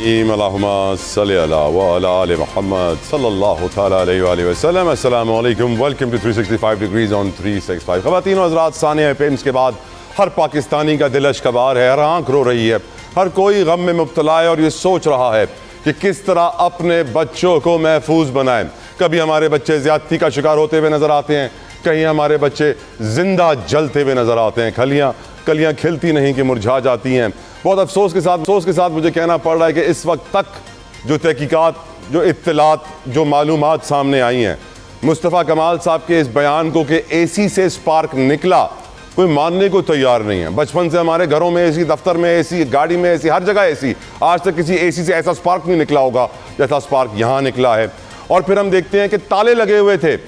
अल्लाहुम्मा सल्ली अला व अला आले मोहम्मद सल्लल्लाहु तआला अलैहि वसल्लम। अस्सलामु अलैकुम, वेलकम टू 365 डिग्रीज ऑन 365। ख़वातीन व हज़रात, सानिया पेम्स के बाद हर पाकिस्तानी का दिल अश्कबार है, हर आँख रो रही है, हर कोई गम में मुब्तला है और ये सोच रहा है कि किस तरह अपने बच्चों को महफूज बनाएं। कभी हमारे बच्चे ज़्यादती का शिकार होते हुए नज़र आते हैं, कहीं हमारे बच्चे जिंदा जलते हुए नज़र आते हैं, कलियाँ खिलती नहीं कि मुरझा जाती हैं। बहुत अफसोस के साथ मुझे कहना पड़ रहा है कि इस वक्त तक जो तहकीकात, जो इत्तलात, जो मालूमात सामने आई हैं, मुस्तफ़ा कमाल साहब के इस बयान को कि एसी से स्पार्क निकला, कोई मानने को तैयार नहीं है। बचपन से हमारे घरों में एसी, दफ्तर में एसी, गाड़ी में एसी, हर जगह एसी। आज तक किसी एसी से ऐसा स्पार्क नहीं निकला होगा जैसा स्पार्क यहाँ निकला है। और फिर हम देखते हैं कि ताले लगे हुए थे,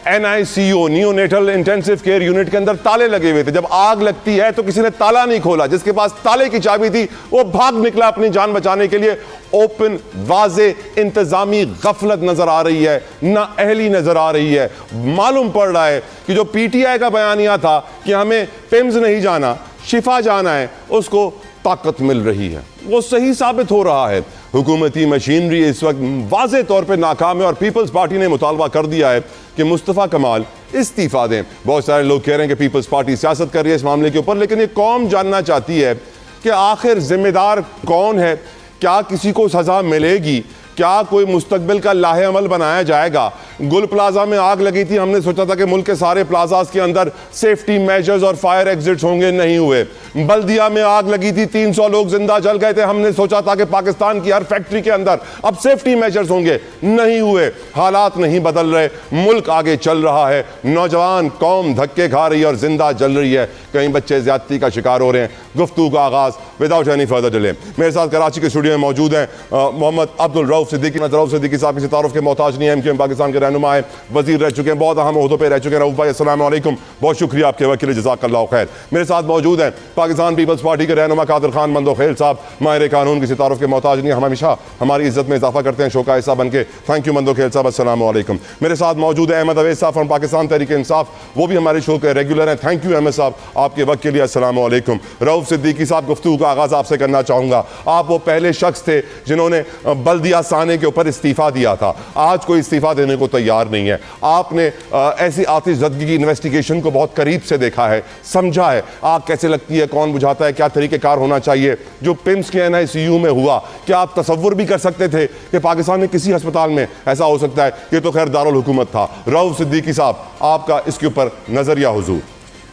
NICU neonatal intensive care unit के अंदर ताले लगे हुए थे। जब आग लगती है तो किसी ने ताला नहीं खोला, जिसके पास ताले की चाबी थी वो भाग निकला अपनी जान बचाने के लिए। ओपन वाजे इंतजामी गफलत नजर आ रही है, ना अहली नजर आ रही है। मालूम पड़ रहा है कि जो PTI का बयानिया था कि हमें पिम्स नहीं जाना, शिफा जाना है, उसको ताकत मिल रही है, वो सही साबित हो रहा है। हुकूमती मशीनरी इस वक्त वाज़े तौर पे नाकाम है और पीपल्स पार्टी ने मुतालबा कर दिया है कि मुस्तफ़ा कमाल इस्तीफ़ा दें। बहुत सारे लोग कह रहे हैं कि पीपल्स पार्टी सियासत कर रही है इस मामले के ऊपर, लेकिन ये कौम जानना चाहती है कि आखिर जिम्मेदार कौन है। क्या किसी को सज़ा मिलेगी? क्या कोई मुस्तकबिल का लाहे अमल बनाया जाएगा? गुल प्लाजा में आग लगी थी, हमने सोचा था कि मुल्क के सारे प्लाजाज के अंदर सेफ्टी मेजर्स और फायर एग्जिट्स होंगे, नहीं हुए। बल्दिया में आग लगी थी, 300 लोग जिंदा जल गए थे, हमने सोचा था कि पाकिस्तान की हर फैक्ट्री के अंदर अब सेफ्टी मेजर्स होंगे, नहीं हुए। हालात नहीं बदल रहे, मुल्क आगे चल रहा है, नौजवान कौम धक्के खा रही है और जिंदा जल रही है, कहीं बच्चे ज्यादती का शिकार हो रहे हैं। गुफ्तगू का आगाज विदाउट एनी फर्दर डिले। मेरे साथ कराची के स्टूडियो में मौजूद हैं मोहम्मद अब्दुल रऊफ सिद्दीकी। रऊफ सिद्दीकी साहब किसी तारुफ के मोहताज नहीं है, MQM पाकिस्तान के रहनुमा है, वजीर रह चुके हैं, बहुत अहम ओहदों पे रह चुके हैं। रऊफ भाई अस्सलाम वालेकुम, बहुत शुक्रिया आपके वक्त के लिए, जज़ाकल्लाहु खैर। मेरे साथ मौजूद हैं पाकिस्तान पीपल्स पार्टी के रहनुमा कादिर खान मंदोखेल साहब, माहिर कानून, किसी तारुफ के मोहताज नहीं, हम हमेशा हमारी इज्जत में इजाफा करते हैं शो का हिस्सा बन के। थैंक यू मंदोखेल साहब, अस्सलाम वालेकुम। मेरे साथ मौजूद है अहमद अवैस साहब फ्रॉम पाकिस्तान तहरीक इंसाफ, वो भी हमारे शो के रेगुलर हैं। थैंक यू अहमद साहब आपके वक्त के लिए, अस्सलाम वालेकुम। रऊफ सिद्दीकी साहब, गुफ्तगू का आगाज आपसे करना चाहूँगा। आप वो पहले शख्स थे जिन्होंने बल्दिया साने के ऊपर इस्तीफा दिया था, आज कोई इस्तीफा देने को तैयार नहीं है। आपने ऐसी आतिशज़दगी की इन्वेस्टिगेशन को बहुत करीब से देखा है, समझा है, आग कैसे लगती है, कौन बुझाता है, क्या तरीक़ेकार होना चाहिए। जो पिम्स के NICU में हुआ, क्या आप तसव्वुर भी कर सकते थे कि पाकिस्तान में किसी अस्पताल में ऐसा हो सकता है? ये तो खैर दारुल हुकूमत था। रऊफ सिद्दीकी साहब, आपका इसके ऊपर नज़रिया हुजूर।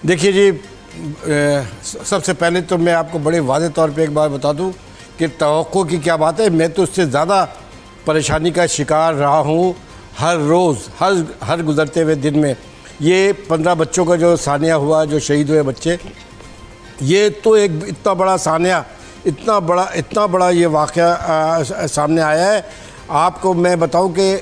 देखिए जी, सबसे पहले तो मैं आपको बड़े वाज़े तौर पे एक बार बता दूं कि तवक्को की क्या बात है। मैं तो उससे ज़्यादा परेशानी का शिकार रहा हूं हर रोज़, हर गुज़रते हुए दिन में। ये 15 बच्चों का जो सानिया हुआ, जो शहीद हुए बच्चे, ये तो एक इतना बड़ा सानिया, इतना बड़ा ये वाक़या सामने आया है। आपको मैं बताऊं कि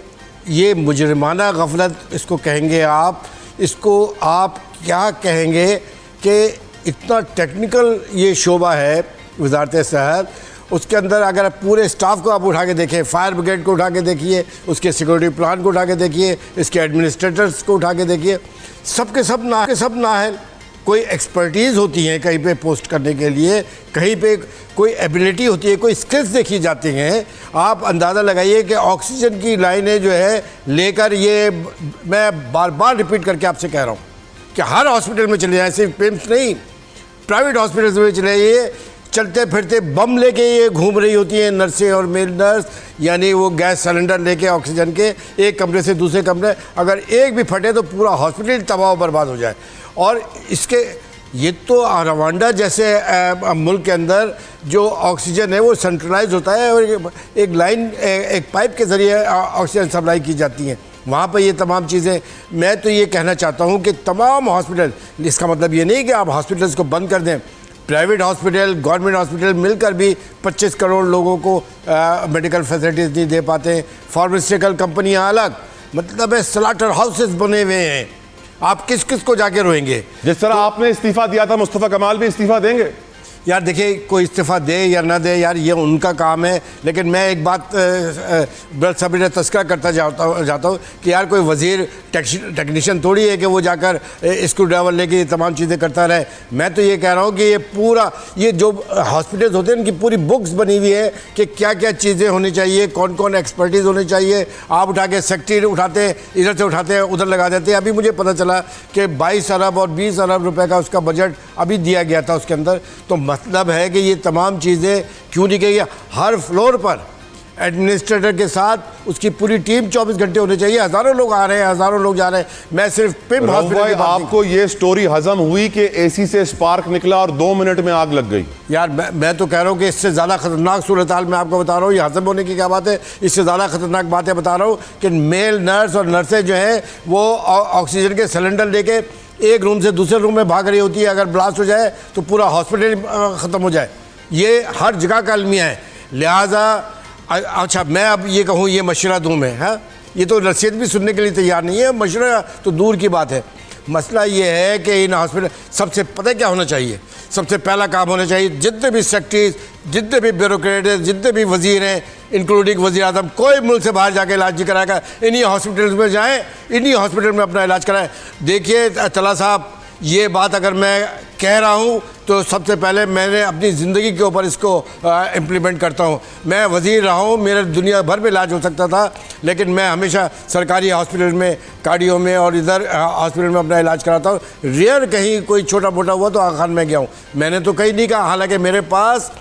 ये मुजरिमाना गफलत इसको कहेंगे आप, इसको आप क्या कहेंगे कि इतना टेक्निकल ये शोबा है वजारत सेहत। उसके अंदर अगर आप पूरे स्टाफ को आप उठा के देखें, फायर ब्रिगेड को उठा के देखिए, उसके सिक्योरिटी प्लान को उठा के देखिए, इसके एडमिनिस्ट्रेटर्स को उठा के देखिए, सब के सब ना है। कोई एक्सपर्टीज़ होती है कहीं पे पोस्ट करने के लिए, कहीं पे कोई एबिलिटी होती है, कोई स्किल्स देखी जाती हैं। आप अंदाज़ा लगाइए कि ऑक्सीजन की लाइनें जो है लेकर, ये मैं बार बार रिपीट करके आपसे कह रहा हूँ कि हर हॉस्पिटल में चले जाए, सिर्फ पिम्स नहीं, प्राइवेट हॉस्पिटल्स में चले जाइए, चलते फिरते बम लेके ये घूम रही होती हैं नर्सें और मेल नर्स, यानी वो गैस सिलेंडर लेके ऑक्सीजन के एक कमरे से दूसरे कमरे, अगर एक भी फटे तो पूरा हॉस्पिटल तबाह बर्बाद हो जाए। और इसके ये तो रवांडा जैसे मुल्क के अंदर जो ऑक्सीजन है वो सेंट्रलाइज होता है और एक लाइन, एक पाइप के ज़रिए ऑक्सीजन सप्लाई की जाती है वहाँ पर। ये तमाम चीज़ें, मैं तो ये कहना चाहता हूँ कि तमाम हॉस्पिटल, इसका मतलब ये नहीं कि आप हॉस्पिटल्स को बंद कर दें, प्राइवेट हॉस्पिटल, गवर्नमेंट हॉस्पिटल मिलकर भी 25 करोड़ लोगों को मेडिकल फैसिलिटीज़ नहीं दे पाते। फार्मास्यूटिकल कंपनियां अलग, मतलब है स्लाटर हाउसेस बने हुए हैं। आप किस किस को जाके रोएंगे? जिस तरह आपने इस्तीफा दिया था, मुस्तफ़ा कमाल भी इस्तीफा देंगे? यार देखिए, कोई इस्तीफ़ा दे या ना दे यार, ये उनका काम है। लेकिन मैं एक बात बरसब्री तस्करा करता जाता हूँ कि यार कोई वज़ीर टेक्नीशियन थोड़ी है कि वो जाकर स्क्रू ड्राइवर लेके तमाम चीज़ें करता रहे। मैं तो ये कह रहा हूँ कि ये पूरा ये जो हॉस्पिटल्स होते हैं इनकी पूरी बुक्स बनी हुई है कि क्या क्या चीज़ें होनी चाहिए, कौन कौन एक्सपर्टीज़ होनी चाहिए। आप उठा के सेक्रेटरी उठाते, इधर से उठाते हैं उधर लगा देते हैं। अभी मुझे पता चला कि 22 अरब और 20 अरब रुपए का उसका बजट अभी दिया गया था उसके अंदर। तो मतलब है कि ये तमाम चीज़ें क्यों नहीं गई। हर फ्लोर पर एडमिनिस्ट्रेटर के साथ उसकी पूरी टीम 24 घंटे होने चाहिए। हज़ारों लोग आ रहे हैं, हज़ारों लोग जा रहे हैं। मैं सिर्फ पिम हॉस्पिटल, आपको ये स्टोरी हजम हुई कि एसी से स्पार्क निकला और 2 मिनट में आग लग गई? यार मैं तो कह रहा हूँ कि इससे ज़्यादा खतरनाक सूरत हाल मैं आपको बता रहा हूँ। ये हजम होने की क्या बात है, इससे ज़्यादा खतरनाक बातें बता रहा हूँ कि मेल नर्स और नर्सें जो हैं वो ऑक्सीजन के सिलेंडर लेके एक रूम से दूसरे रूम में भाग रही होती है। अगर ब्लास्ट हो जाए तो पूरा हॉस्पिटल ख़त्म हो जाए। ये हर जगह का अलमिया है। लिहाजा अच्छा, मैं अब ये कहूँ, ये मशवरा दूँ मैं, हाँ, ये तो नसीहत भी सुनने के लिए तैयार नहीं है, मशवरा तो दूर की बात है। मसला ये है कि इन हॉस्पिटल सबसे पता क्या होना चाहिए, सबसे पहला काम होना चाहिए, जितने भी सेक्रेटरीज, जितने भी ब्यूरोक्रेट हैं, जितने भी वजीर हैं, इंक्लूडिंग वज़ीर आज़म, कोई मुल्क से बाहर जाके इलाज नहीं कराएगा, इन्हीं हॉस्पिटल्स में जाएँ, इन्हीं हॉस्पिटल में अपना इलाज कराएं। देखिए तला साहब, ये बात अगर मैं कह रहा हूँ तो सबसे पहले मैंने अपनी ज़िंदगी के ऊपर इसको इम्प्लीमेंट करता हूँ। मैं वज़ीर रहा हूँ, मेरे दुनिया भर में इलाज हो सकता था, लेकिन मैं हमेशा सरकारी हॉस्पिटल में, कार्डियो में और इधर हॉस्पिटल में अपना इलाज कराता हूँ। रेयर कहीं कोई छोटा मोटा हुआ तो आगा खान में गया हूँ। मैंने तो कहीं नहीं कहा, हालांकि मेरे पास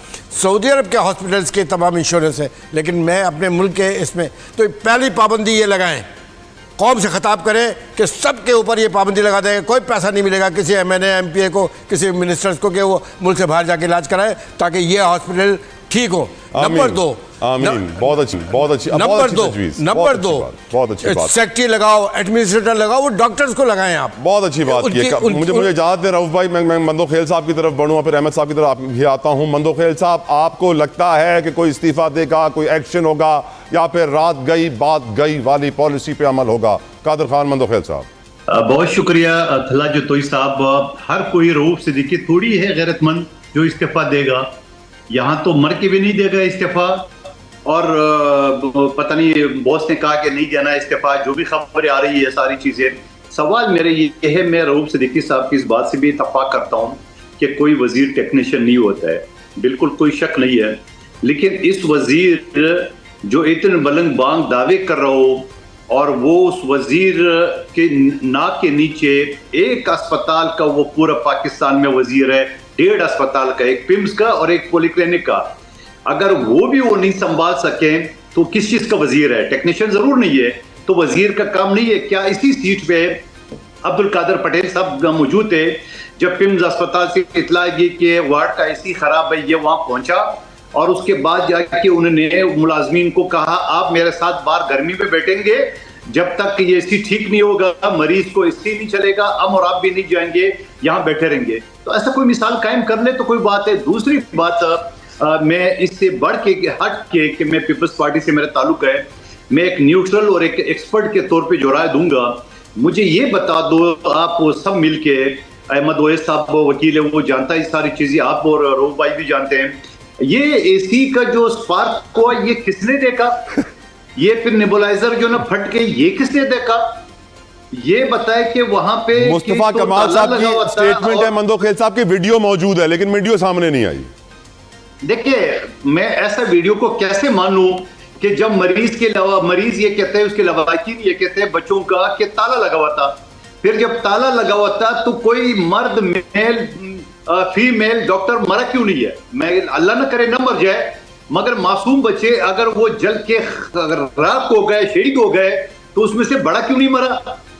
सऊदी अरब के हॉस्पिटल्स के तमाम इंश्योरेंस है, लेकिन मैं अपने मुल्क के इसमें तो पहली पाबंदी ये लगाएं, कौम से ख़िताब करें कि सबके ऊपर ये पाबंदी लगा दें, कोई पैसा नहीं मिलेगा किसी MNA MPA को, किसी मिनिस्टर्स को कि वो मुल्क से बाहर जाके इलाज कराएं, ताकि ये हॉस्पिटल ठीक हो। नंबर 2, आमीन, बहुत अच्छी नंबर 2 बहुत अच्छी बात। सेक्रेटरी लगाओ, एडमिनिस्ट्रेटर लगाओ, वो डॉक्टर्स को लगाएं आप। बहुत अच्छी बात की। मुझे इजाज़त दें रऊफ भाई, मैं मंदोखेल साहब की तरफ बढ़ूँ, फिर अहमद साहब की तरफ भी आता हूँ। मंदोखेल साहब, आपको लगता है कि कोई इस्तीफ़ा देगा, कोई एक्शन होगा, या फिर रात गई बात गई वाली पॉलिसी पे अमल होगा? कादर खान मंदोखेल साहब। बहुत शुक्रिया थला जतोई साहब। हर कोई रऊफ सिद्दीकी थोड़ी है गैरतमंद जो इस्तीफा देगा, यहाँ तो मर के भी नहीं देगा इस्तीफा, और पता नहीं बॉस ने कहा कि नहीं देना इस्तीफा, जो भी खबरें आ रही है सारी चीजें। सवाल मेरे ये है, मैं रऊफ सिद्दीकी साहब की इस बात से भी इत्तफाक करता हूँ कि कोई वजीर टेक्नीशियन नहीं होता है, बिल्कुल कोई शक नहीं है। लेकिन इस वजीर जो इतने बुलंद बांग दावे कर रहा हो, और वो उस वजीर के नाक के नीचे एक अस्पताल का वो पूरा पाकिस्तान में वजीर है, 1.5 अस्पताल का, एक पिम्स का और एक पॉलीक्लिनिक का। अगर वो नहीं संभाल सके तो किस चीज का वजीर है? टेक्नीशियन जरूर नहीं है, तो वजीर का काम नहीं है क्या? इसी सीट पे अब्दुल कादिर पटेल साहब मौजूद थे जब पिम्स अस्पताल से इतला आई कि वार्ड का एसी खराब है, ये वहां पहुंचा, और उसके बाद जाके उन्होंने मुलाजमीन को कहा आप मेरे साथ बाहर गर्मी में बैठेंगे जब तक ये एसी ठीक नहीं होगा, मरीज को एसी नहीं चलेगा, हम और आप भी नहीं जाएंगे, यहाँ बैठे रहेंगे। तो ऐसा कोई मिसाल कायम कर ले तो कोई बात है। दूसरी बात, मैं इससे बढ़ के हट के कि मैं पीपल्स पार्टी से मेरा ताल्लुक है, मैं एक न्यूट्रल और एक एक्सपर्ट के तौर पे जो राय दूंगा, मुझे ये बता दो, आप वो सब मिलके, अहमद ओवैस साहब वकील है, वो जानता है सारी चीजें, आप और रऊफ भाई भी जानते हैं, ये एसी का जो स्पार्क को ये किसने देखा? ये फिर नेबुलाइजर जो ना फट के ये किसने देखा? ये बताए कि वहां पे मुस्तफा कमाल साहब की स्टेटमेंट है, मंदोखेल साहब की वीडियो मौजूद है, लेकिन वीडियो सामने नहीं आई। देखिए, मैं ऐसा वीडियो को कैसे मान लूं कि जब मरीज ये कहते हैं, उसके लवाकिन ये कहते हैं बच्चों का कि ताला लगा हुआ था, फिर जब ताला लगा हुआ था तो कोई मर्द, मेल, फीमेल डॉक्टर मरा क्यों नहीं है? मैं अल्लाह ना करे ना मर जाए, मगर मासूम बच्चे अगर वो जल के राख हो गए, शहीद हो गए, तो उसमें से बड़ा क्यों नहीं मरा?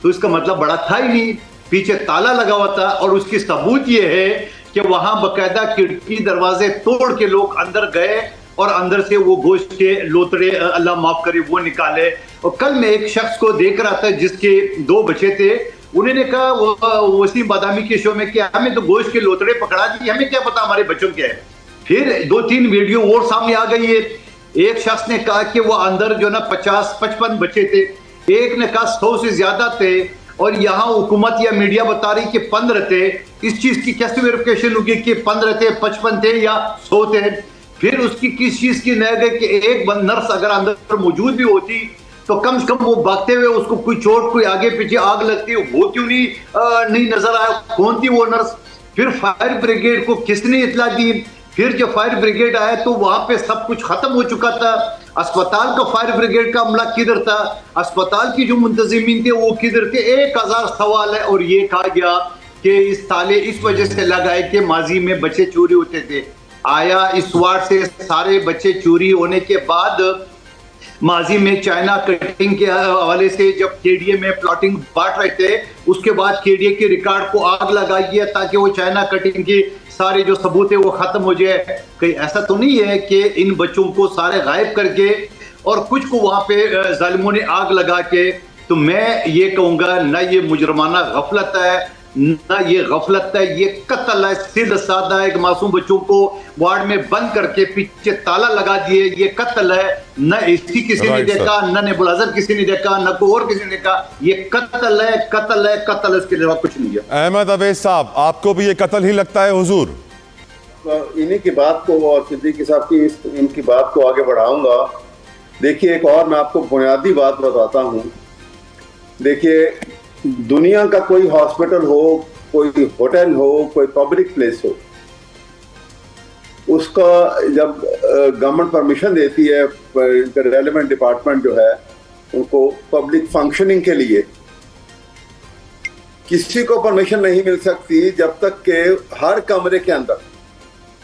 तो इसका मतलब बड़ा था ही नहीं, पीछे ताला लगा हुआ था। और उसकी सबूत ये है कि वहां बकायदा खिड़की दरवाजे तोड़ के लोग अंदर गए और अंदर से वो गोश्त के लोतड़े, अल्लाह माफ करे, वो निकाले। और कल मैं एक शख्स को देख रहा था जिसके 2 बच्चे थे, उन्होंने कहा वसीम बादामी के शो में कि हमें तो गोश्त के लोतड़े पकड़ा दिए, हमें क्या पता हमारे बच्चों के है। फिर 2-3 वीडियो और सामने आ गई है। एक शख्स ने कहा कि वो अंदर जो ना 50-55 बच्चे थे, एक ने कहा 100 से ज्यादा थे, और यहाँ हुकूमत या मीडिया बता रही कि 15 थे। इस चीज की कैसे वेरिफिकेशन होगी कि 15 थे, 55 थे या 100 थे? फिर उसकी किस चीज की नजर है कि एक नर्स अगर अंदर मौजूद भी होती तो कम से कम वो भागते हुए उसको कोई चोट, कोई आगे पीछे आग लगती, वो क्यों नहीं नजर आया? कौन थी वो नर्स? फिर फायर ब्रिगेड को किसने इतला दी? फिर जब फायर ब्रिगेड आया तो वहां पे सब कुछ खत्म हो चुका था। अस्पताल का फायर ब्रिगेड का अमला किधर था? अस्पताल की जो मुंतजिमीन थे वो किधर थे? 1000 सवाल है। और ये कहा गया कि इस ताले इस वजह से लगाए कि माजी में बच्चे चोरी होते थे। आया इस वार्ड से सारे बच्चे चोरी होने के बाद माजी में चाइना कटिंग के हवाले से जब केडीए में प्लॉटिंग बांट रहे थे, उसके बाद केडीए के रिकॉर्ड को आग लगाई है ताकि वो चाइना कटिंग की सारे जो सबूत है वो खत्म हो जाए। कहीं ऐसा तो नहीं है कि इन बच्चों को सारे गायब करके और कुछ को वहां पे जालिमों ने आग लगा के? तो मैं ये कहूंगा ना ये मुजरमाना गफलत है, ना ये गफलत है, ये कत्ल है। सीधा साधा एक मासूम बच्चों को वार्ड में बंद करके पीछे ताला लगा दिए, ये कत्ल है। न एसी किसी ने देखा, न नेबुलाइजर किसी ने देखा, न कोई और किसी ने देखा। ये कत्ल है, कत्ल है, कत्ल है, इसके अलावा कुछ नहीं है। अहमद अवैस साहब, आपको भी ये कत्ल ही लगता है हुजूर? इन्हीं की बात को और सिद्दीकी साहब की इनकी बात को आगे बढ़ाऊंगा। देखिए, एक और मैं आपको बुनियादी बात बताता हूँ। देखिए, दुनिया का कोई हॉस्पिटल हो, कोई होटल हो, कोई पब्लिक प्लेस हो, उसका जब गवर्नमेंट परमिशन देती है, रेलेवेंट डिपार्टमेंट जो है उनको पब्लिक फंक्शनिंग के लिए, किसी को परमिशन नहीं मिल सकती जब तक कि हर कमरे के अंदर,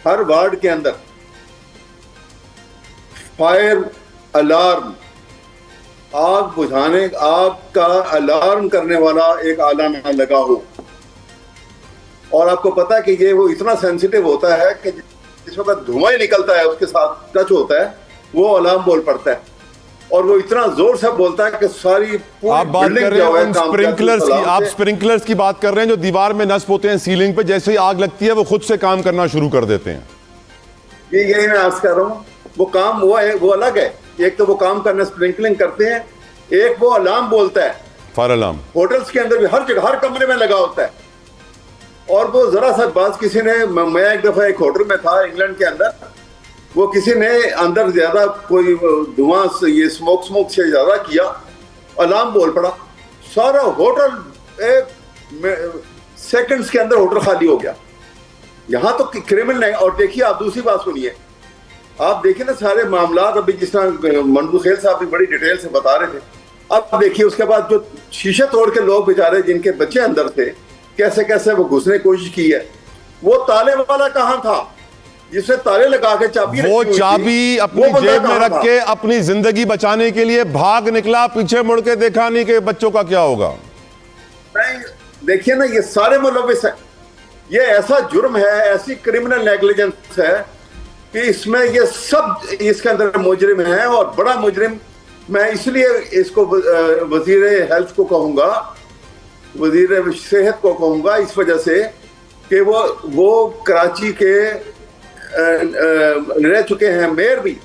हर वार्ड के अंदर फायर अलार्म, आग बुझाने, आग का अलार्म करने वाला एक आला ना लगा हो। और आपको पता है कि ये वो इतना सेंसिटिव होता है कि जिस वक्त धुआं ही निकलता है उसके साथ टच होता है, वो अलार्म बोल पड़ता है। और वो इतना जोर से बोलता है कि सारी आप बात कर रहे हैं स्प्रिंकलर्स की, आप स्प्रिंकलर्स की बात कर रहे हैं जो दीवार में नस्ब होते हैं सीलिंग पे, जैसे ही आग लगती है वो खुद से काम करना शुरू कर देते हैं। यही मैं अर्ज कर रहा हूँ। वो काम वो है, वो अलग है। एक तो वो काम करना स्प्रिंकलिंग करते हैं, एक वो अलार्म बोलता है। फायर अलार्म होटल्स के अंदर भी हर जगह, हर कमरे में लगा होता है। और वो जरा सा बात किसी ने, मैं एक दफा एक होटल में था इंग्लैंड के अंदर, वो किसी ने अंदर ज्यादा कोई धुआं से, ये स्मोक से ज्यादा किया, अलार्म बोल पड़ा, सारा होटल एक सेकंड्स के अंदर होटल खाली हो गया। यहाँ तो क्रिमिनल है। और देखिए, आप दूसरी बात सुनिए, आप देखिए ना सारे मामला, अभी जिस तरह मंडू खेल साहब भी बड़ी डिटेल से बता रहे थे। अब देखिए उसके बाद जो शीशे तोड़ के लोग बेचारे जिनके बच्चे अंदर थे, कैसे कैसे वो घुसने की कोशिश की है। वो ताले वाला कहाँ था जिसने ताले लगा के चाबी, वो चाबी अपनी जेब में रख के अपनी जिंदगी बचाने के लिए भाग निकला, पीछे मुड़ के देखा नहीं कि बच्चों का क्या होगा। नहीं, देखिए ना, ये सारे मुलविस है। ये ऐसा जुर्म है, ऐसी क्रिमिनल नेग्लिजेंस है कि इसमें ये सब इसके अंदर मुजरिम है। और बड़ा मुजरिम मैं इसलिए इसको वजीर हेल्थ को कहूँगा, वजीर सेहत को कहूँगा, इस वजह से कि वो कराची के रह चुके हैं मेयर भी,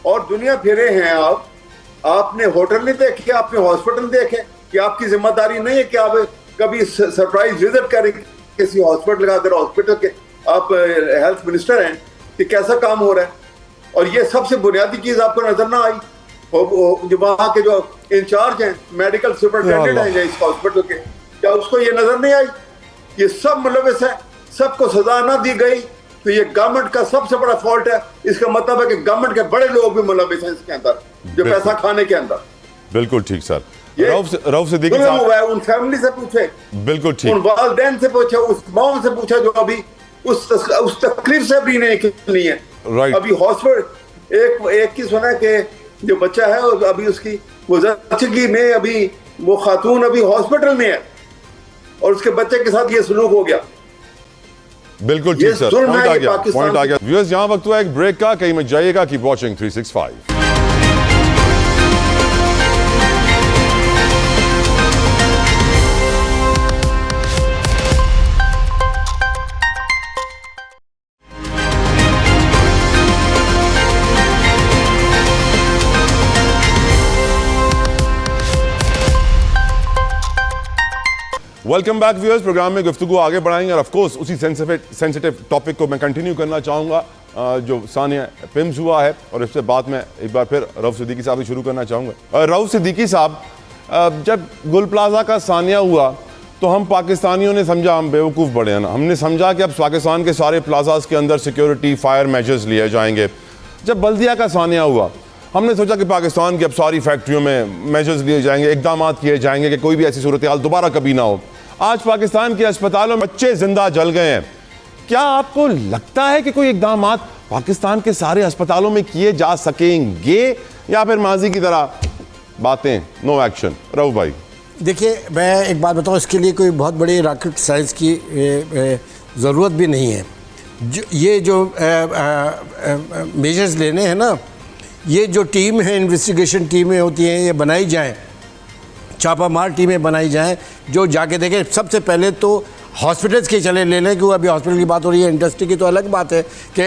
और दुनिया फिरे हैं। आपने होटल नहीं देखे, आपने हॉस्पिटल देखे, कि आपकी जिम्मेदारी नहीं है कि आप कभी सरप्राइज विजिट करें किसी हॉस्पिटल का? अगर हॉस्पिटल के आप हेल्थ मिनिस्टर हैं कि कैसा काम हो रहा है। और ये सबसे बुनियादी चीज आपको नजर ना आई, जो वहाँ के जो इंचार्ज हैं, मेडिकल सुपरिटेंडेंट हैं इस हॉस्पिटल के, क्या उसको ये नजर नहीं आई? ये सब मुलविस है, सबको सजा ना दी गई तो ये गवर्नमेंट का सबसे बड़ा फॉल्ट है। इसका मतलब है कि गवर्नमेंट के बड़े लोग भी मुलविस हैं इसके अंदर, जो पैसा खाने के अंदर। बिल्कुल ठीक सर। रऊफ सिद्दीकी साहब हुआ है, उन फैमिली से पूछे, बिल्कुल ठीक, उन वालिदैन से पूछे, उस माओ से पूछा जो अभी उस तकलीफ से भी नहीं निकली है। राइट। अभी हॉस्पिटल एक की सुना कि जो बच्चा है अभी उसकी वो ज़च्चगी में, अभी वो खातून अभी हॉस्पिटल में है और उसके बच्चे के साथ ये सलूक हो गया। बिल्कुल ठीक सर, पॉइंट आ गया, पॉइंट आ गया। व्यूअर्स, यहाँ वक्त हुआ एक ब्रेक का, कहीं मत जाइएगा, keep watching 365। Welcome back viewers. Program में गुफ्तगू आगे बढ़ाएंगे और ऑफ कोर्स उसी सेंसिटिव टॉपिक को मैं कंटिन्यू करना चाहूँगा जो सानिया पिम्स हुआ है, और इससे बाद में एक बार फिर रऊफ सिद्दीकी साहब भी शुरू करना चाहूँगा। रऊफ सिद्दीकी साहब, जब गुल प्लाजा का सानिया हुआ तो हम पाकिस्तानियों ने समझा हम बेवकूफ़ बड़े हैं ना, हमने समझा कि अब पाकिस्तान के सारे प्लाजाज के अंदर सिक्योरिटी फायर मेजर्स लिए जाएंगे। जब बल्दिया का सानिया हुआ हमने सोचा कि पाकिस्तान की अब सारी फैक्ट्रियों में मेजर्स लिए जाएंगे, इकदाम किए जाएंगे कि कोई भी ऐसी सूरत हाल दोबारा कभी ना हो। आज पाकिस्तान के अस्पतालों में बच्चे जिंदा जल गए हैं। क्या आपको लगता है कि कोई इकदाम पाकिस्तान के सारे अस्पतालों में किए जा सकेंगे, या फिर माजी की तरह बातें, नो एक्शन? रऊफ भाई देखिए, मैं एक बात बताऊं, इसके लिए कोई बहुत बड़ी रॉकेट साइंस की ज़रूरत भी नहीं है। ये जो मेजर्स लेने हैं ना, ये जो टीम है, इन्वेस्टिगेशन टीमें होती हैं, ये बनाई जाएं, छापामार टीमें बनाई जाएं जो जाके देखें। सबसे पहले तो हॉस्पिटल्स के चले ले लें, क्योंकि अभी हॉस्पिटल की बात हो रही है, इंडस्ट्री की तो अलग बात है। कि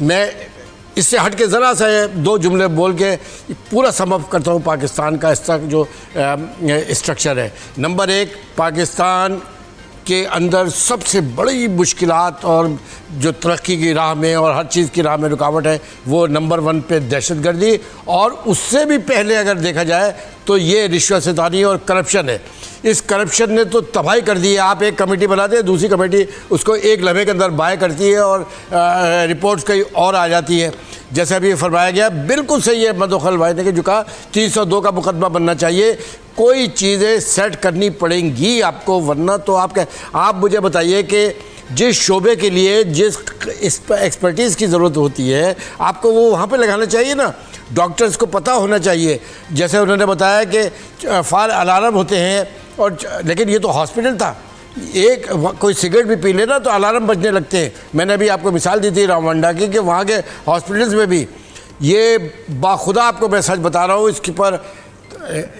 मैं इससे हट के ज़रा सा 2 जुमले बोल के पूरा समअप करता हूँ पाकिस्तान का इस तक जो स्ट्रक्चर है। नंबर 1, पाकिस्तान के अंदर सबसे बड़ी मुश्किलात और जो तरक्की की राह में और हर चीज़ की राह में रुकावट है, वो नंबर 1 पे दहशतगर्दी, और उससे भी पहले अगर देखा जाए तो ये रिश्वतसितानी और करप्शन है। इस करप्शन ने तो तबाही कर दी है। आप एक कमेटी बनाते हैं, दूसरी कमेटी उसको एक लम्हे के अंदर बाय करती है और रिपोर्ट्स कहीं और आ जाती है। जैसे अभी फरमाया गया, बिल्कुल सही है मदोखल भाई ने कि जो कहा 302 का मुकदमा बनना चाहिए। कोई चीज़ें सेट करनी पड़ेंगी आपको, वरना तो आप मुझे बताइए कि जिस शोबे के लिए जिस एक्सपर्टीज़ की ज़रूरत होती है आपको वो वहाँ पे लगाना चाहिए ना। डॉक्टर्स को पता होना चाहिए। जैसे उन्होंने बताया कि फायर अलार्म होते हैं, और लेकिन ये तो हॉस्पिटल था। एक कोई सिगरेट भी पी लेना तो अलार्म बजने लगते हैं। मैंने अभी आपको मिसाल दी थी रामवंडा की, कि वहाँ के हॉस्पिटल्स में भी ये बाखुदा आपको मैं सच बता रहा हूँ। इसके पर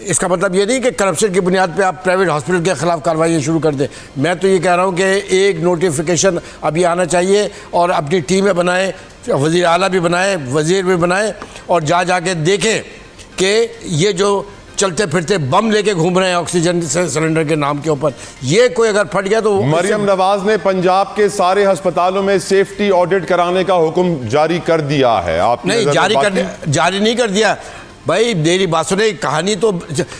इसका मतलब ये नहीं कि करप्शन की बुनियाद पे आप प्राइवेट हॉस्पिटल के ख़िलाफ़ कार्रवाई शुरू कर दें। मैं तो ये कह रहा हूँ कि एक नोटिफिकेशन अभी आना चाहिए और अपनी टीमें बनाएं, वज़ीर आला भी बनाएं, वज़ीर भी बनाएं, और जाके देखें कि ये जो चलते फिरते बम लेके घूम रहे हैं ऑक्सीजन सिलेंडर के नाम के ऊपर, ये कोई अगर फट गया तो। मरियम नवाज ने पंजाब के सारे अस्पतालों में सेफ्टी ऑडिट कराने का हुक्म जारी कर दिया है। आप नहीं, जारी नहीं कर दिया भाई। मेरी बात सुने, कहानी तो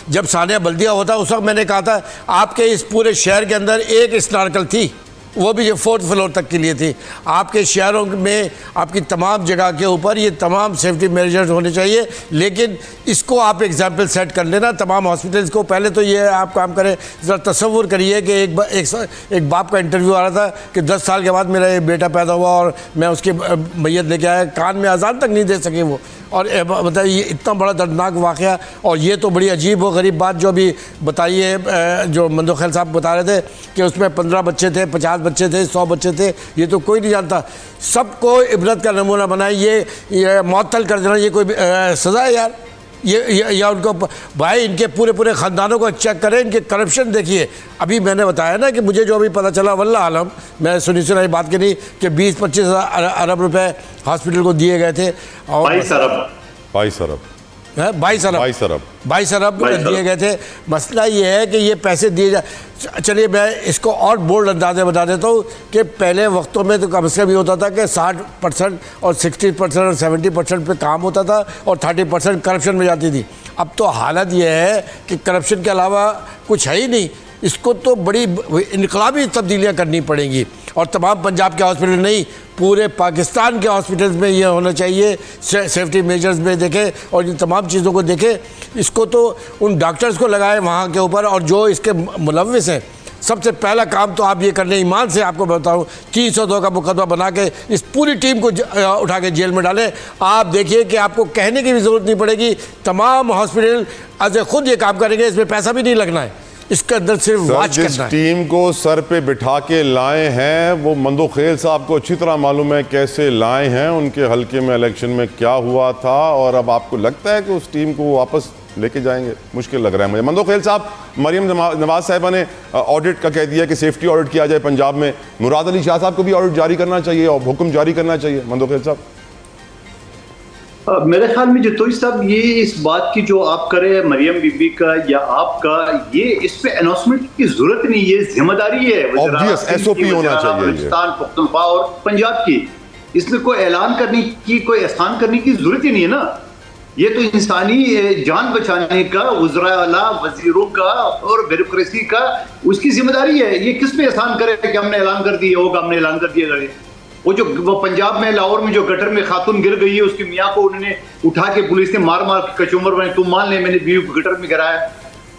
जब सानिया बल्दिया होता उस वक्त मैंने कहा था आपके इस पूरे शहर के अंदर एक स्नार्कल थी, वो भी 4th फ्लोर तक के लिए थी। आपके शहरों में आपकी तमाम जगह के ऊपर ये तमाम सेफ्टी मेजर्स होने चाहिए। लेकिन इसको आप एग्जाम्पल सेट कर लेना तमाम हॉस्पिटल्स को। पहले तो ये आप काम करें, ज़रा तसव्वुर करिए कि एक बाप का इंटरव्यू आ रहा था कि 10 साल के बाद मेरा ये बेटा पैदा हुआ और मैं उसकी मैयत लेके आया, कान में अजान तक नहीं दे सके वो। और बताइए ये इतना बड़ा दर्दनाक वाक़या। और ये तो बड़ी अजीब व गरीब बात जो अभी बताई है, जो मंदोखैल साहब बता रहे थे कि उसमें 15 बच्चे थे, 50 बच्चे थे, 100 बच्चे थे। ये तो कोई नहीं जानता। सबको इबरत का नमूना बनाए, ये मुअत्तल कर देना ये कोई सज़ा है यार? ये उनको भाई, इनके पूरे ख़ानदानों को चेक करें, इनके करप्शन देखिए। अभी मैंने बताया ना कि मुझे जो अभी पता चला, वल्लाह आलम, मैं सुनी बात की नहीं, कि 20-25 अरब रुपए हॉस्पिटल को दिए गए थे। और 22 अरब दिए गए थे। मसला ये है कि ये पैसे दिए जाए। चलिए मैं इसको और बोल्ड अंदाजे बता देता हूँ कि पहले वक्तों में तो कम से कम ये होता था कि 60% और 60% और 70% पे काम होता था और 30% करप्शन में जाती थी। अब तो हालत ये है कि करप्शन के अलावा कुछ है ही नहीं। इसको तो बड़ी इनकलाबी तब्दीलियाँ करनी पड़ेंगी, और तमाम पंजाब के हॉस्पिटल नहीं, पूरे पाकिस्तान के हॉस्पिटल्स में ये होना चाहिए। सेफ्टी मेजर्स में देखें और इन तमाम चीज़ों को देखें। इसको तो उन डॉक्टर्स को लगाएं वहाँ के ऊपर, और जो इसके मुलव्विस हैं। सबसे पहला काम तो आप ये कर लें, ईमान से आपको बताऊं, 302 का मुकदमा बना के इस पूरी टीम को उठा के जेल में डालें। आप देखिए कि आपको कहने की भी ज़रूरत नहीं पड़ेगी। तमाम हॉस्पिटल आज खुद ये काम करेंगे, इसमें पैसा भी नहीं लगना है, इसके अंदर सिर्फ वाच करना है। टीम को सर पे बिठा के लाए हैं वो मंदोखेल साहब को अच्छी तरह मालूम है कैसे लाए हैं, उनके हल्के में इलेक्शन में क्या हुआ था, और अब आपको लगता है कि उस टीम को वापस लेके जाएंगे? मुश्किल लग रहा है मुझे। मंदोखेल साहब, मरियम नवाज साहिबा ने ऑडिट का कह दिया कि सेफ्टी ऑडिट किया जाए पंजाब में। मुराद अली शाह साहब को भी ऑडिट जारी करना चाहिए और हुक्म जारी करना चाहिए। मंदोखेल साहब मेरे ख्याल में जतोई साहब, ये इस बात की जो आप करे मरियम बीबी का या आपका, ये इस पे अनाउंसमेंट की जरूरत नहीं, ये जिम्मेदारी है Obvious, SOP होना चाहिए बलूचिस्तान, पख्तूनख्वा और पंजाब की। इसमें कोई ऐलान करने की, कोई एहसान करने की जरूरत ही नहीं है ना। ये तो इंसानी जान बचाने का, वज़रा आला, वजीरों का और ब्यूरोक्रेसी का उसकी जिम्मेदारी है। ये किस पे एहसान करे कि हमने ऐलान कर दिया होगा, हमने ऐलान कर दिया करे। वो पंजाब में लाहौर में जो गटर में खातून गिर गई है, उसकी मियाँ को उन्होंने उठा के पुलिस ने मार मार के कचूमर में, तुम मान ले मैंने बीवी को गटर में गिराया,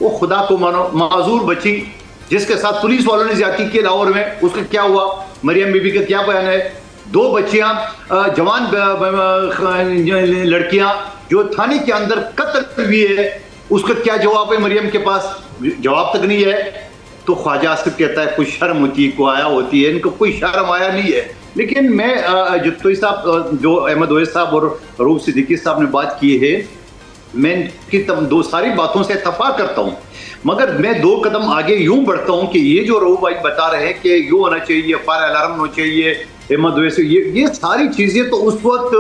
वो खुदा को मानो माजूर बची जिसके साथ पुलिस वालों ने ज्यादती की लाहौर में, उसका क्या हुआ? मरियम बीबी का क्या बयान है? 2 बच्चियां जवान लड़कियां जो थाने के अंदर कत्ल हुई है, उसका क्या जवाब है? मरियम के पास जवाब तक नहीं है। तो ख्वाजा आसिफ कहता है कुछ शर्म होती है, को आया होती है, इनको कोई शर्म आया नहीं है। लेकिन मैं जत्तोई साहब, जो अहमद ओवैस साहब और रूफ सिद्दीकी साहब ने बात की है, मैं इनकी दो सारी बातों से इत्तफाक करता हूँ, मगर मैं 2 कदम आगे यूं बढ़ता हूँ कि ये जो रूफ भाई बता रहे हैं कि यूं होना चाहिए, फायर अलार्म होना चाहिए, अहमद ओवैस, ये सारी चीजें तो उस वक्त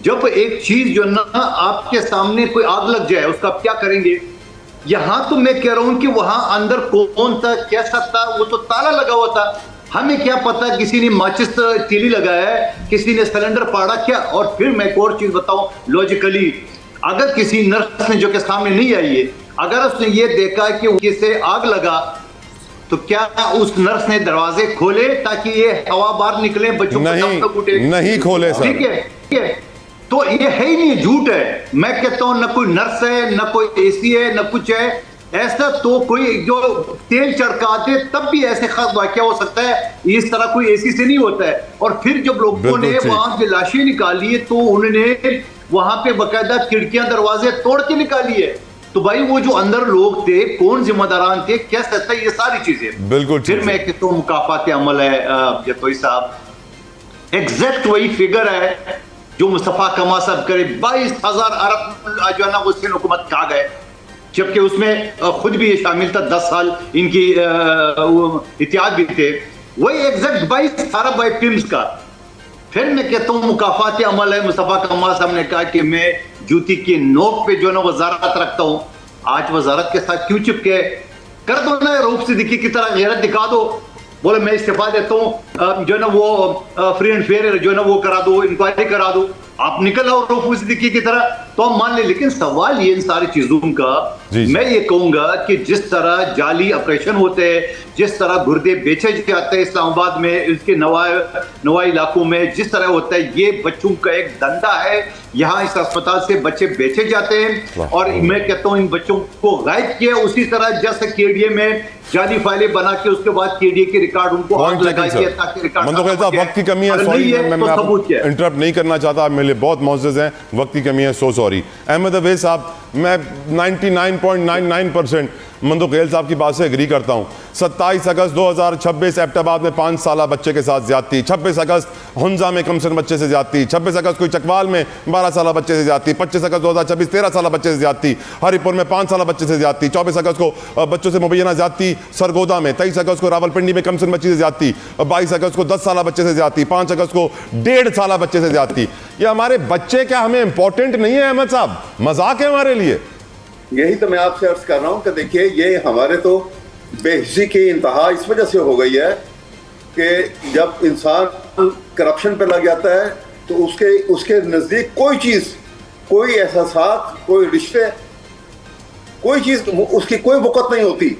जब एक चीज जो ना आपके सामने कोई आग लग जाए उसका आप क्या करेंगे। यहां तो मैं कह रहा हूं कि वहां अंदर कौन था, कैसा था, वो तो ताला लगा हुआ था, हमें क्या पता, किसी ने माचिस तीली लगाया है, किसी ने सिलेंडर पाड़ा क्या। और फिर मैं एक और चीज बताऊं, लॉजिकली अगर किसी नर्स ने जो के सामने नहीं आई है, अगर उसने ये देखा कि किसे आग लगा, तो क्या उस नर्स ने दरवाजे खोले ताकि ये हवा बाहर निकले, बच्चों को नहीं खोले सर। ठीक है, तो ये है ही नहीं, झूठ है। मैं कहता हूं न कोई नर्स है, न कोई एसी है, न कुछ है। ऐसा तो कोई जो तेल चढ़काते तब भी ऐसे वाकया हो सकता है, इस तरह कोई एसी से नहीं होता है। और फिर जब लोगों ने वहां की लाशें निकाली है तो उन्होंने वहां पे बकायदा खिड़कियां दरवाजे तोड़ के निकाली है। तो भाई वो जो अंदर लोग थे, कौन जिम्मेदारान थे, क्या सत्ता, ये सारी चीजें बिल्कुल। फिर मैं कहता हूँ मुकाफात अमल है जतोई साहब, एग्जैक्ट वही फिगर है जो मुस्तफा कमाल साहब करे, 22,000 अरब जो है ना वो सिंध हुकूमत खा गए, जबकि उसमें खुद भी ये शामिल था, 10 साल इनकी इतिहाद भी थे। वही एग्जैक्ट 22 अरब है फिल्म का। फिर मैं कहता हूँ मुकाफात अमल है। मुस्तफा कमाल साहब ने कहा कि मैं जूती की नोक पे जो है ना वजारत रखता हूँ, आज वजारत के साथ क्यों चिपके? कर दो ना रूफ सिद्दीकी की तरह गैरत दिखा दो, बोले मैं इस्तीफा देता हूँ, जो है ना वो फ्री एंड फेयर जो है ना वो करा दो, इंक्वायरी करा दो, आप निकल आओ रूफ सिद्दीकी की तरह, तो हम मान ले। लेकिन सवाल ये इन सारी चीजों का, मैं ये कहूंगा कि जिस तरह जाली ऑपरेशन होते हैं, जिस तरह गुर्दे बेचे जाते हैं इस्लामाबाद में, इसके नवाई इलाकों में जिस तरह होता है, ये बच्चों का एक धंधा है। यहाँ इस अस्पताल से बच्चे बेचे जाते हैं और मैं कहता हूँ इन बच्चों को गायब किया उसी तरह जैसे केडीए में जाली फाइलें बना के उसके बाद केडीए के रिकॉर्ड उनको आग लगा दिया ताकि रिकॉर्ड। वक्त की कमी है, सॉरी, मैं इंटरप्ट नहीं करना चाहता, मेरे लिए बहुत मौजूद हैं, वक्त की कमी है, सो सॉरी। अहमद ओवैस साहब, मैं 99.99% मंदो गैल साहब की बात से एग्री करता हूँ। 27 अगस्त 2026 एबटाबाद में 5 साल बच्चे के साथ ज्यादती, 26 अगस्त हुंजा में कमसन बच्चे से ज्यादती, 26 अगस्त कोई चकवाल में 12 साल बच्चे से ज्यादती, 25 अगस्त 2026 13 साल बच्चे से ज्यादती, हरिपुर में 5 साल बच्चे से ज्यादती, 24 अगस्त को बच्चों से मुबैना ज्यादती सरगोदा में, 23 अगस्त को रावलपिंडी में कमसन बच्ची से ज्यादती, 22 अगस्त को 10 साल बच्चे से ज्यादती, 5 अगस्त को 1.5 साल बच्चे से ज्यादती। ये हमारे बच्चे क्या हमें इंपॉर्टेंट नहीं है अहमद साहब? मजाक है हमारे लिए। यही तो मैं आपसे अर्ज कर रहा हूं कि देखिए ये हमारे तो बेहिसी की इंतहा इस वजह से हो गई है कि जब इंसान करप्शन पे लग जाता है तो उसके नजदीक कोई चीज, कोई एहसास, कोई रिश्ते, कोई चीज उसकी कोई वक़्त नहीं होती,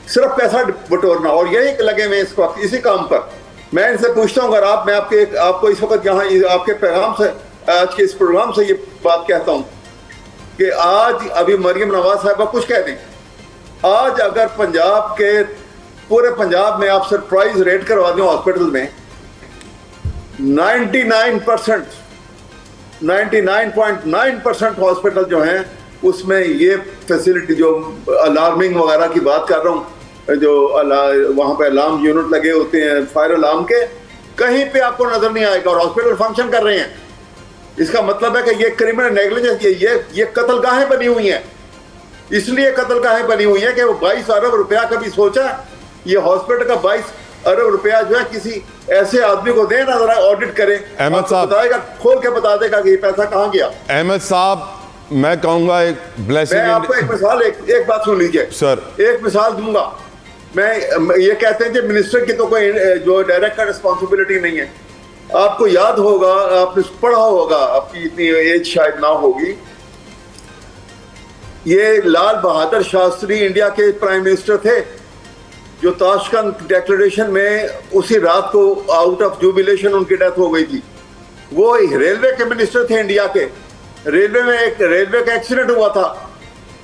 सिर्फ पैसा बटोरना। और यही लगे हुए इस वक्त इसी काम पर। मैं इनसे पूछता हूँ, अगर मैं आपको इस वक्त यहाँ आपके पैगाम से, आज के इस प्रोग्राम से ये बात कहता हूँ कि आज अभी मरियम नवाज साहबा कुछ कह दें, आज अगर पंजाब के पूरे पंजाब में आप सरप्राइज रेड करवा दें हॉस्पिटल में, 99.9% हॉस्पिटल जो हैं उसमें ये फैसिलिटी, जो अलार्मिंग वगैरह की बात कर रहा हूँ, जो वहाँ पे अलार्म यूनिट लगे होते हैं फायर अलार्म के, कहीं पे आपको नजर नहीं आएगा और हॉस्पिटल फंक्शन कर रहे हैं। इसका मतलब है कि ये क्रिमिनल नेग्लिजेंस, ये कत्लगाहें बनी हुई हैं। इसलिए कत्लगाहें बनी हुई हैं कि वो 22 अरब रुपया कभी सोचा, ये हॉस्पिटल का अरब रुपया जो है किसी ऐसे आदमी को दें ना, जरा ऑडिट करें, अहमद आपको साहब, बताएगा, खोल के बता देगा कि ये पैसा कहाँ गया। अहमद साहब, मैं कहूंगा एक मैं ब्लेसिंग। आपको एक मिसाल, एक बात सुन लीजिए सर, एक मिसाल दूंगा मैं। ये कहते हैं कि मिनिस्टर की तो कोई जो डायरेक्ट रिस्पॉन्सिबिलिटी नहीं है। आपको याद होगा, आपने पढ़ा होगा, आपकी इतनी एज शायद ना होगी, ये लाल बहादुर शास्त्री इंडिया के प्राइम मिनिस्टर थे, जो ताशकंद डिक्लेरेशन में उसी रात को आउट ऑफ जुबिलेशन उनकी डेथ हो गई थी। वो रेलवे के मिनिस्टर थे इंडिया के। रेलवे में एक रेलवे का एक्सीडेंट हुआ था,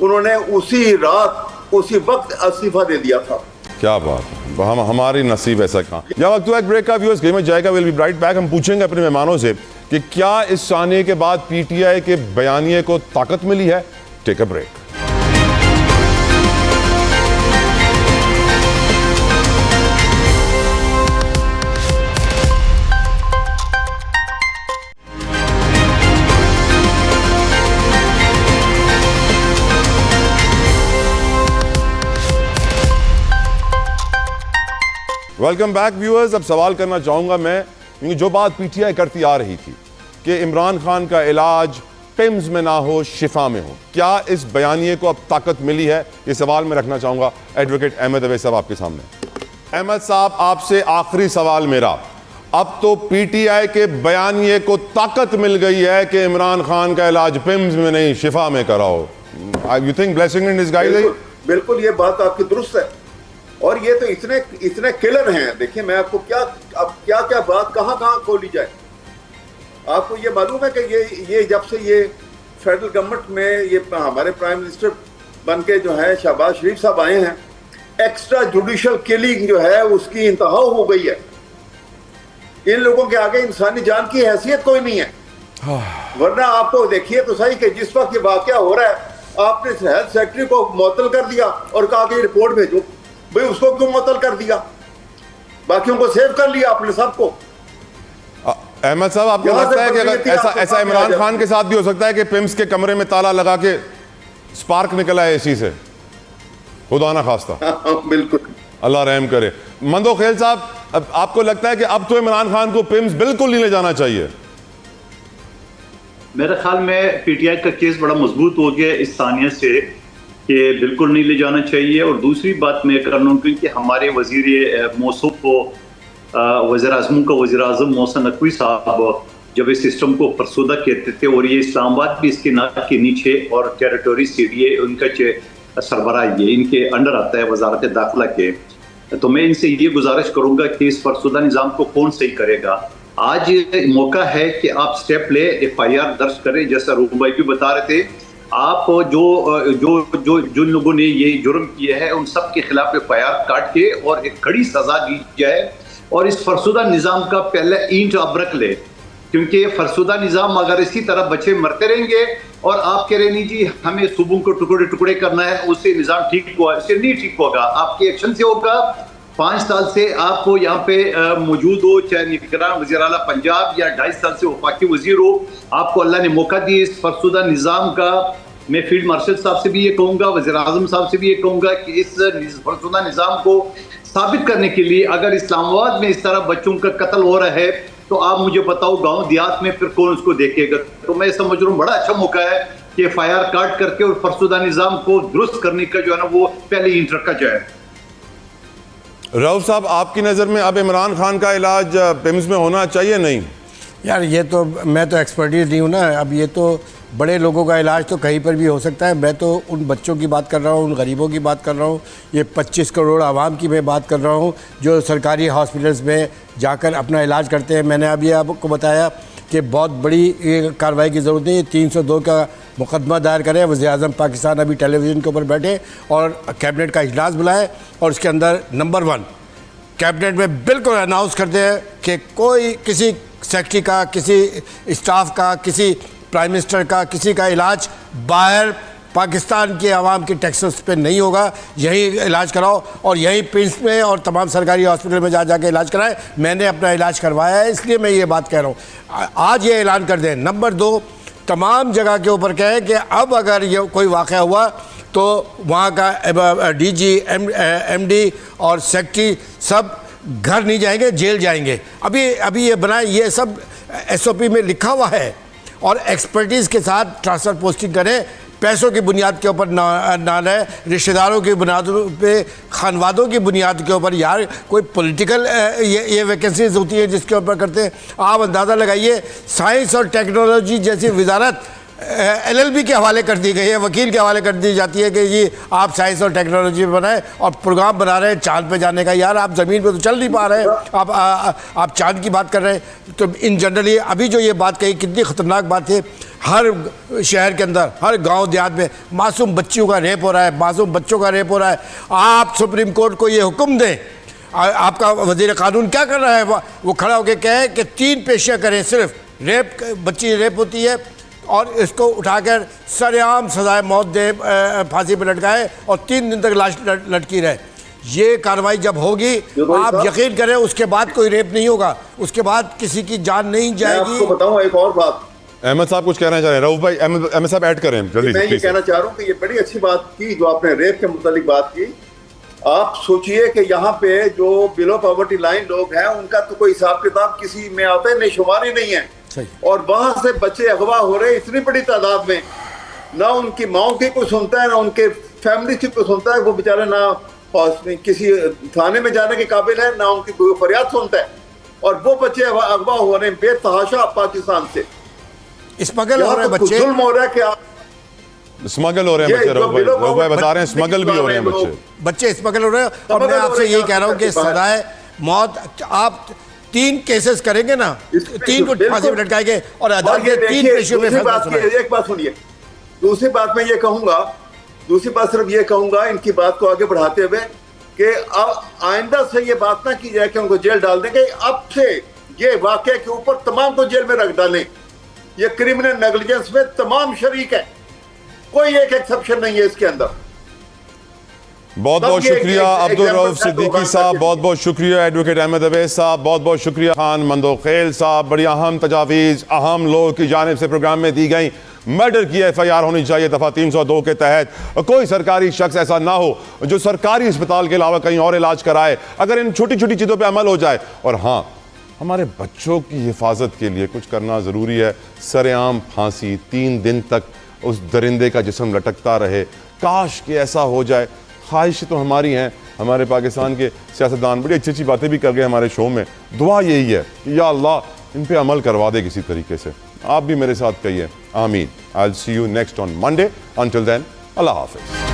उन्होंने उसी रात उसी वक्त इस्तीफा दे दिया था। क्या बात है, हमारी नसीब ऐसा कहाँ। या वक्त हुआ एक ब्रेक का, व्यूअर्स गेम में जाएगा, विल बी राइट बैक। हम पूछेंगे अपने मेहमानों से कि क्या इस सानिए के बाद पीटीआई के बयानिए को ताकत मिली है। Take a break. Welcome back viewers. अब सवाल करना चाहूंगा मैं, क्योंकि जो बात पीटीआई करती आ रही थी कि इमरान खान का इलाज पिम्स में ना हो शिफा में हो, क्या इस बयानिए को अब ताकत मिली है? ये सवाल मैं रखना चाहूंगा एडवोकेट अहमद अवैस साहब आपके सामने। अहमद साहब, आपसे आखिरी सवाल मेरा, अब तो पीटीआई के बयानिए को ताकत मिल गई है कि इमरान खान का इलाज पिम्स में नहीं शिफा में कराओ। You think blessing in disguise? बिल्कुल ये बात आपकी दुरुस्त है। और ये तो इतने किलर हैं। देखिए मैं आपको क्या बात कहाँ खोली जाए। आपको ये मालूम है कि ये जब से ये फेडरल गवर्नमेंट में ये हमारे प्राइम मिनिस्टर बन के जो है शहबाज शरीफ साहब आए हैं, एक्स्ट्रा जुडिशियल किलिंग जो है उसकी इंतहा हो गई है। इन लोगों के आगे इंसानी जान की हैसियत कोई नहीं है। वरना आपको देखिए तो सही कि जिस वक्त ये वाकया हो रहा है, आपने हेल्थ सेक्रेटरी को मुअत्तल कर दिया और कहा कि रिपोर्ट भेजो। भाई उसको क्यों मुअत्तल कर दिया? बाकियों को सेव कर लिया आपने सबको। अहमद साहब, आपको लगता है कि अगर ऐसा इमरान खान के साथ भी हो सकता है कि पिम्स के कमरे में ताला लगा के स्पार्क निकला है एसी से? खुदा ना खास्ता। बिल्कुल, अल्लाह रहम करे। मंदो खेल साहब, अब आपको लगता है कि अब तो इमरान खान को पिम्स बिल्कुल नहीं ले जाना चाहिए? मेरे ख्याल में पीटीआई का केस बड़ा मजबूत हो गया इस सानिया से कि बिल्कुल नहीं ले जाना चाहिए। और दूसरी बात मैं कर लूँ, क्योंकि हमारे वजीर मौसूफ को वज़ीर आज़म का वज़ीर आज़म मोहसिन नकवी साहब जब इस सिस्टम को फरसुदा कहते थे, और ये इस्लामाबाद भी इसके नाक के नीचे और टेरिटरी सीडीए उनका सरबराह ये इनके अंडर आता है वजारत दाखिला के। तो मैं इनसे ये गुजारिश करूँगा कि इस फरसुदा निज़ाम को कौन सही करेगा। आज मौका है कि आप स्टेप ले, FIR दर्ज करें, जैसा रूम भाई भी बता रहे थे। आप जो लोगों ने ये जुर्म किया है उन सब के खिलाफ FIR काट के और एक कड़ी सजा दी जाए, और इस फरसुदा निज़ाम का पहले ईंट अब रख ले। क्योंकि फरसुदा निज़ाम अगर इसी तरह बच्चे मरते रहेंगे और आप कह रहे नहीं जी हमें सूबों को टुकड़े टुकड़े करना है, उससे निज़ाम ठीक हुआ, इससे नहीं ठीक होगा, आपके एक्शन से होगा। 5 साल से आपको यहाँ पे मौजूद हो, चाहे निगरान वज़ीर आला पंजाब या 2.5 साल से वफाकी वज़ीर हो, आपको अल्लाह ने मौका दिया इस फरसुदा निज़ाम का। मैं फील्ड मार्शल साहब से भी ये कहूँगा, वज़ीर आज़म साहब से भी ये कहूँगा कि इस फरसुदा निज़ाम को साबित करने के लिए अगर इस्लामाबाद में इस तरह बच्चों का कत्ल हो रहा है तो आप मुझे बताओ गांव देहात में फिर कौन उसको देखेगा। तो मैं समझ रहा हूँ बड़ा अच्छा मौका है कि FIR काट करके और फरसुदा निज़ाम को दुरुस्त करने का जो है ना वो पहले ईंट रखा जाए। रऊफ साहब, आपकी नज़र में अब इमरान खान का इलाज पिम्स में होना चाहिए नहीं? यार ये तो मैं तो एक्सपर्टीज नहीं हूँ ना। अब ये तो बड़े लोगों का इलाज तो कहीं पर भी हो सकता है। मैं तो उन बच्चों की बात कर रहा हूँ, उन गरीबों की बात कर रहा हूँ, ये 25 करोड़ आवाम की मैं बात कर रहा हूँ जो सरकारी हॉस्पिटल्स में जाकर अपना इलाज करते हैं। मैंने अभी आपको बताया कि बहुत बड़ी कार्रवाई की ज़रूरत है। 302 का मुकदमा दायर करें। वज़ीर-ए-आज़म पाकिस्तान अभी टेलीविज़न के ऊपर बैठे और कैबिनेट का इजलास बुलाए और उसके अंदर नंबर 1 कैबिनेट में बिल्कुल अनाउंस करते हैं कि कोई किसी सेक्रेटरी का, किसी स्टाफ का, किसी प्राइम मिनिस्टर का, किसी का इलाज बाहर पाकिस्तान के आवाम के टैक्सेस पे नहीं होगा। यही इलाज कराओ और यही पिम्स में और तमाम सरकारी हॉस्पिटल में जाके इलाज कराएं। मैंने अपना इलाज करवाया है, इसलिए मैं ये बात कह रहा हूँ। आज ये ऐलान कर दें। नंबर 2, तमाम जगह के ऊपर कहें कि अब अगर ये कोई वाक़या हुआ तो वहाँ का DG, MD और सेक्रेटरी सब घर नहीं जाएंगे, जेल जाएंगे। अभी ये बनाए, ये सब SOP में लिखा हुआ है। और एक्सपर्टीज़ के साथ ट्रांसफ़र पोस्टिंग करें, पैसों की बुनियाद के ऊपर ना रहे, रिश्तेदारों की बुनियाद पे, खानवादों की बुनियाद के ऊपर। यार कोई पॉलिटिकल ये वैकेंसीज होती है जिसके ऊपर करते हैं। आप अंदाज़ा लगाइए, साइंस और टेक्नोलॉजी जैसी वजारत LLB के हवाले कर दी गई है, वकील के हवाले कर दी जाती है कि जी आप साइंस और टेक्नोलॉजी में बनाएं, और प्रोग्राम बना रहे हैं चांद पे जाने का। यार आप ज़मीन पे तो चल नहीं पा रहे हैं, आप चांद की बात कर रहे हैं। तो इन जनरली अभी जो ये बात कही, कितनी ख़तरनाक बात है। हर शहर के अंदर, हर गांव देहात में मासूम बच्चियों का रेप हो रहा है, मासूम बच्चों का रेप हो रहा है। आप सुप्रीम कोर्ट को ये हुक्म दें, आपका वज़ीर कानून क्या कर रहा है, वो खड़ा होकर कहे कि 3 पेशियाँ करें सिर्फ। रेप, बच्ची रेप होती है और इसको उठाकर सरेआम सजाए मौत दे, फांसी पर लटकाए और 3 दिन तक लाश लटकी रहे। ये कार्रवाई जब होगी, आप यकीन करें, उसके बाद कोई रेप नहीं होगा, उसके बाद किसी की जान नहीं जाएगी। आपको बताऊं एक और बात, अहमद साहब कुछ कहना चाह रहे हैं। रऊफ भाई, अहमद साहब ऐड करें जल्दी। मैं ये कहना चाह रहा हूँ कि ये बड़ी अच्छी बात की जो आपने रेप के मुतालिक बात की। आप सोचिए कि यहाँ पे जो बिलो पॉवर्टी लाइन लोग हैं, उनका तो कोई हिसाब किताब किसी में आता नहीं, शुमार ही नहीं है। और वहां से बच्चे अगवा हो रहे इतनी बड़ी तादाद में, ना उनकी माओ की कोई सुनता है, ना उनके फैमिली की कोई सुनता है। वो बेचारे ना किसी थाने में जाने के काबिल है, ना उनकी कोई फरियाद सुनता है। और वो बच्चे अगवा हो रहे हैं बेतहाशा पाकिस्तान से। स्मगल हो रहे हैं बच्चे, जुल्म हो रहा है कि आप स्मगल हो रहे हैं बच्चे। रऊफ भाई बता रहे हैं स्मगल भी हो रहे हैं बच्चे स्मगल हो रहे हैं। और मैं आपसे यही कह रहा हूँ कि सजाए मौत, आप 3 केसेस करेंगे ना, 3 को फांसी में लटकाएंगे और अदालत के 3 पेशियों में फैसला सुनाएगी। एक बात सुनिए, दूसरी बात मैं ये कहूंगा, दूसरी बात सिर्फ ये कहूंगा इनकी बात को आगे बढ़ाते हुए कि अब आइंदा से ये बात ना की जाए कि उनको जेल डाल देंगे। अब से ये वाकये के ऊपर तमाम को जेल में रख डालें। ये क्रिमिनल नेग्लिजेंस में तमाम शरीक है, कोई एक एक्सेप्शन नहीं है इसके अंदर। बहुत बहुत शुक्रिया अब्दुल रऊफ सिद्दीकी साहब, बहुत बहुत शुक्रिया एडवोकेट अहमद अवैस साहब, बहुत बहुत शुक्रिया खान मंदोखेल साहब। बड़ी अहम तजावीज़ अहम लोगों की जानिब से प्रोग्राम में दी गई। मर्डर की FIR होनी चाहिए दफ़ा 302 के तहत। कोई सरकारी शख्स ऐसा ना हो जो सरकारी अस्पताल के अलावा कहीं और इलाज कराए। अगर इन छोटी छोटी चीज़ों पर अमल हो जाए, और हाँ, हमारे बच्चों की हिफाजत के लिए कुछ करना ज़रूरी है। सरेआम फांसी, 3 दिन तक उस दरिंदे का जिस्म लटकता रहे। काश कि ऐसा हो जाए। ख्वाहिश तो हमारी हैं। हमारे पाकिस्तान के सियासतदान बड़ी अच्छी अच्छी बातें भी कर गए हमारे शो में। दुआ यही है कि या अल्लाह इन पे अमल करवा दे किसी तरीके से। आप भी मेरे साथ कहिए आमीन। I will see you next on Monday. Until then, अल्लाह हाफिज़।